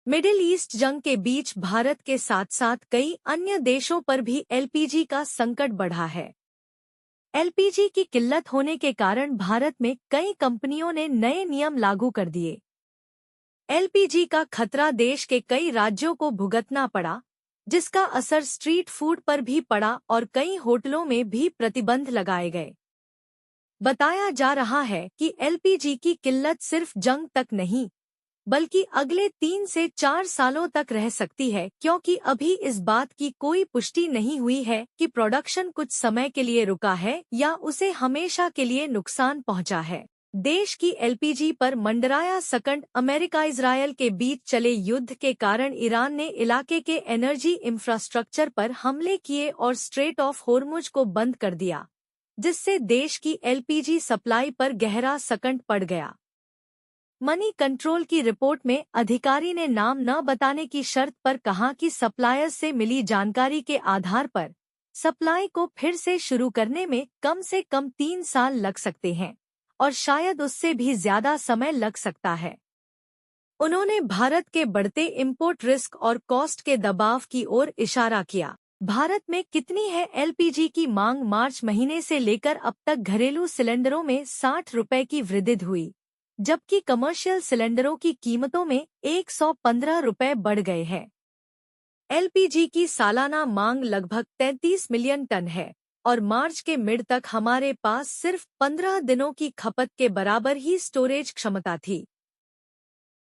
Middle east जंग के बीच भारत के साथ साथ कई अन्य देशों पर भी एलपीजी का संकट बढ़ा है। एलपीजी की किल्लत होने के कारण भारत में कई कंपनियों ने नए नियम लागू कर दिए। एलपीजी का खतरा देश के कई राज्यों को भुगतना पड़ा, जिसका असर स्ट्रीट फूड पर भी पड़ा और कई होटलों में भी प्रतिबंध लगाए गए। बताया जा रहा है कि एलपीजी की किल्लत सिर्फ जंग तक नहीं, बल्कि अगले 3 से 4 सालों तक रह सकती है, क्योंकि अभी इस बात की कोई पुष्टि नहीं हुई है कि प्रोडक्शन कुछ समय के लिए रुका है या उसे हमेशा के लिए नुकसान पहुंचा है। देश की एलपीजी पर मंडराया संकट अमेरिका इजरायल के बीच चले युद्ध के कारण ईरान ने इलाके के एनर्जी इंफ्रास्ट्रक्चर पर हमले किए और स्ट्रेट ऑफ होर्मुज को बंद कर दिया, जिससे देश की एलपीजी सप्लाई पर गहरा संकट पड़ गया। मनी कंट्रोल की रिपोर्ट में अधिकारी ने नाम न बताने की शर्त पर कहा कि सप्लायर्स से मिली जानकारी के आधार पर सप्लाई को फिर से शुरू करने में कम से कम 3 साल लग सकते हैं और शायद उससे भी ज्यादा समय लग सकता है। उन्होंने भारत के बढ़ते इंपोर्ट रिस्क और कॉस्ट के दबाव की ओर इशारा किया। भारत में कितनी है एलपीजी की मांग? मार्च महीने से लेकर अब तक घरेलू सिलेंडरों में 60 रुपए की वृद्धि हुई, जबकि कमर्शियल सिलेंडरों की कीमतों में 115 रुपए बढ़ गए हैं। एलपीजी की सालाना मांग लगभग 33 मिलियन टन है और मार्च के मिड तक हमारे पास सिर्फ 15 दिनों की खपत के बराबर ही स्टोरेज क्षमता थी।